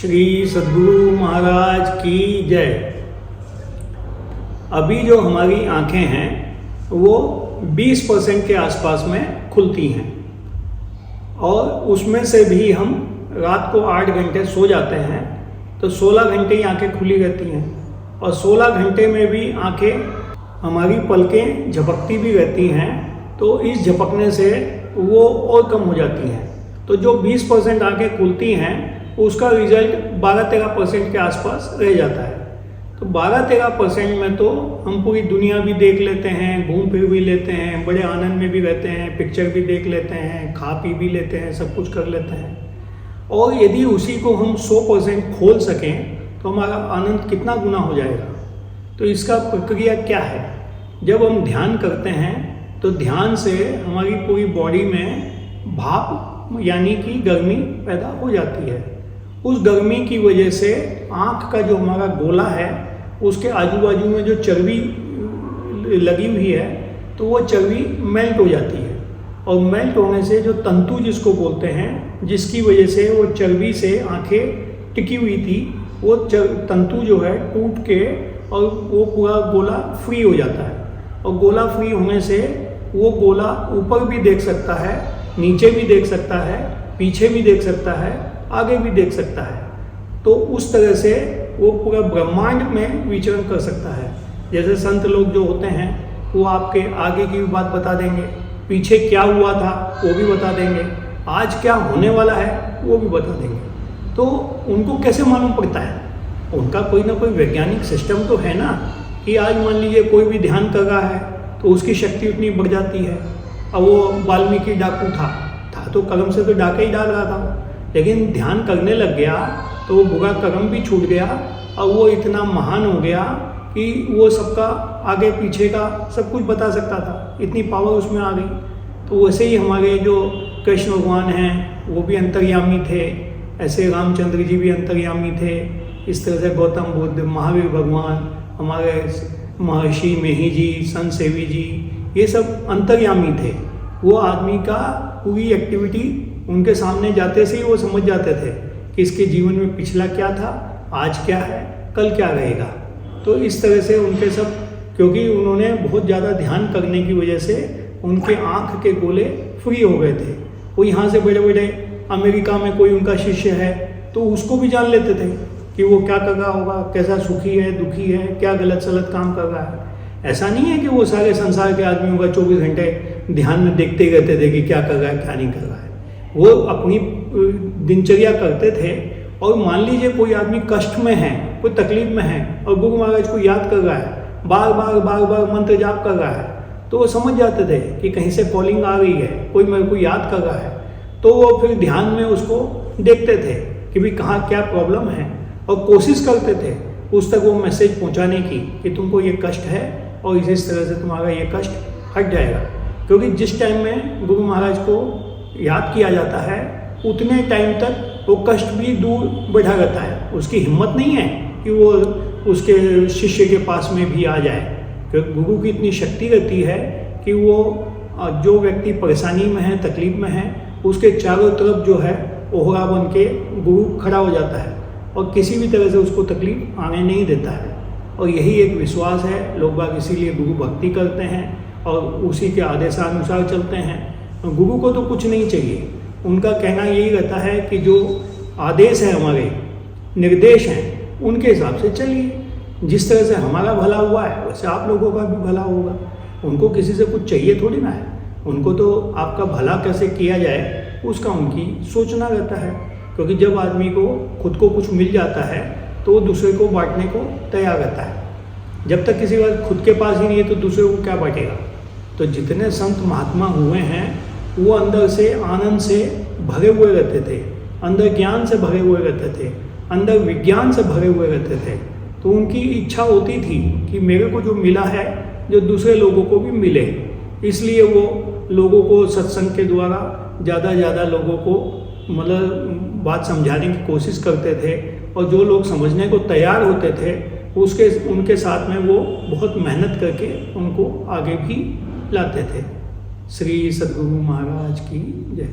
श्री सद्गुरु महाराज की जय। अभी जो हमारी आंखें हैं वो 20% के आसपास में खुलती हैं और उसमें से भी हम रात को 8 घंटे सो जाते हैं तो 16 घंटे ही आंखें खुली रहती हैं और 16 घंटे में भी आंखें हमारी पलकें झपकती भी रहती हैं। तो इस झपकने से वो और कम हो जाती हैं। तो जो 20% आंखें खुलती हैं उसका रिजल्ट 12-13% के आसपास रह जाता है। तो 12-13% में तो हम पूरी दुनिया भी देख लेते हैं, घूम फिर भी लेते हैं, बड़े आनंद में भी रहते हैं, पिक्चर भी देख लेते हैं, खा पी भी लेते हैं, सब कुछ कर लेते हैं। और यदि उसी को हम 100% खोल सकें तो हमारा आनंद कितना गुना हो जाएगा। तो इसका प्रक्रिया क्या है? जब हम ध्यान करते हैं तो ध्यान से हमारी पूरी बॉडी में भाप यानी कि गर्मी पैदा हो जाती है। उस गर्मी की वजह से आँख का जो हमारा गोला है उसके आजू बाजू में जो चर्बी लगी हुई है तो वो चर्बी मेल्ट हो जाती है और मेल्ट होने से जो तंतु जिसको बोलते हैं, जिसकी वजह से वो चर्बी से आंखें टिकी हुई थी, वो तंतु जो है टूट के और वो पूरा गोला फ्री हो जाता है। और गोला फ्री होने से वो गोला ऊपर भी देख सकता है, नीचे भी देख सकता है, पीछे भी देख सकता है, आगे भी देख सकता है। तो उस तरह से वो पूरा ब्रह्मांड में विचरण कर सकता है। जैसे संत लोग जो होते हैं वो आपके आगे की भी बात बता देंगे, पीछे क्या हुआ था वो भी बता देंगे, आज क्या होने वाला है वो भी बता देंगे। तो उनको कैसे मालूम पड़ता है? उनका कोई ना कोई वैज्ञानिक सिस्टम तो है ना कि आज मान लीजिए कोई भी ध्यान कर रहा है तो उसकी शक्ति उतनी बढ़ जाती है। अब वो वाल्मीकि डाकू था तो कर्म से तो डाका ही डाल रहा था, लेकिन ध्यान करने लग गया तो वो बुरा कर्म भी छूट गया और वो इतना महान हो गया कि वो सबका आगे पीछे का सब कुछ बता सकता था, इतनी पावर उसमें आ गई। तो वैसे ही हमारे जो कृष्ण भगवान हैं वो भी अंतर्यामी थे, ऐसे रामचंद्र जी भी अंतर्यामी थे, इस तरह से गौतम बुद्ध, महावीर भगवान, हमारे महर्षि मेही जी, संत सेवी जी, ये सब अंतर्यामी थे। वो आदमी का पूरी एक्टिविटी उनके सामने जाते से ही वो समझ जाते थे कि इसके जीवन में पिछला क्या था, आज क्या है, कल क्या रहेगा। तो इस तरह से उनके सब, क्योंकि उन्होंने बहुत ज़्यादा ध्यान करने की वजह से उनके आँख के गोले फ्री हो गए थे। वो यहाँ से बड़े बड़े अमेरिका में कोई उनका शिष्य है तो उसको भी जान लेते थे कि वो क्या कर रहा होगा, कैसा सुखी है, दुखी है, क्या गलत सलत काम कर रहा है। ऐसा नहीं है कि वो सारे संसार के आदमियों का 24 घंटे ध्यान में देखते ही रहते थे कि क्या कर रहा है, क्या नहीं कर रहा है। वो अपनी दिनचर्या करते थे और मान लीजिए कोई आदमी कष्ट में है, कोई तकलीफ में है और गुरु महाराज को याद कर रहा है, बार बार मंत्र जाप कर रहा है, तो वो समझ जाते थे कि कहीं से कॉलिंग आ रही है, कोई मेरे को याद कर रहा है। तो वो फिर ध्यान में उसको देखते थे कि भाई कहाँ क्या प्रॉब्लम है और कोशिश करते थे उस तक वो मैसेज पहुँचाने की कि तुमको ये कष्ट है और इस तरह से तुम्हारा ये कष्ट हट जाएगा। क्योंकि जिस टाइम में गुरु महाराज को याद किया जाता है उतने टाइम तक वो कष्ट भी दूर बैठा रहता है। उसकी हिम्मत नहीं है कि वो उसके शिष्य के पास में भी आ जाए, क्योंकि गुरु की इतनी शक्ति रहती है कि वो जो व्यक्ति परेशानी में है, तकलीफ में है, उसके चारों तरफ जो है ओहरा बन के गुरु खड़ा हो जाता है और किसी भी तरह से उसको तकलीफ आने नहीं देता है। और यही एक विश्वास है, लोग बाग इसीलिए गुरु भक्ति करते हैं और उसी के आदेशानुसार चलते हैं। गुरु को तो कुछ नहीं चाहिए, उनका कहना यही रहता है कि जो आदेश है, हमारे निर्देश हैं, उनके हिसाब से चलिए। जिस तरह से हमारा भला हुआ है वैसे आप लोगों का भी भला होगा। उनको किसी से कुछ चाहिए थोड़ी ना है, उनको तो आपका भला कैसे किया जाए उसका उनकी सोचना रहता है। क्योंकि जब आदमी को खुद को कुछ मिल जाता है तो वो दूसरे को बांटने को तैयार रहता है। जब तक किसी का खुद के पास ही नहीं है तो दूसरे को क्या बांटेगा। तो जितने संत महात्मा हुए हैं वो अंदर से आनंद से भरे हुए रहते थे, अंदर ज्ञान से भरे हुए रहते थे, अंदर विज्ञान से भरे हुए रहते थे। तो उनकी इच्छा होती थी कि मेरे को जो मिला है जो दूसरे लोगों को भी मिले। इसलिए वो लोगों को सत्संग के द्वारा ज़्यादा लोगों को मतलब बात समझाने की कोशिश करते थे और जो लोग समझने को तैयार होते थे उनके साथ में वो बहुत मेहनत करके उनको आगे भी लाते थे। श्री सद्गुरु महाराज की जय।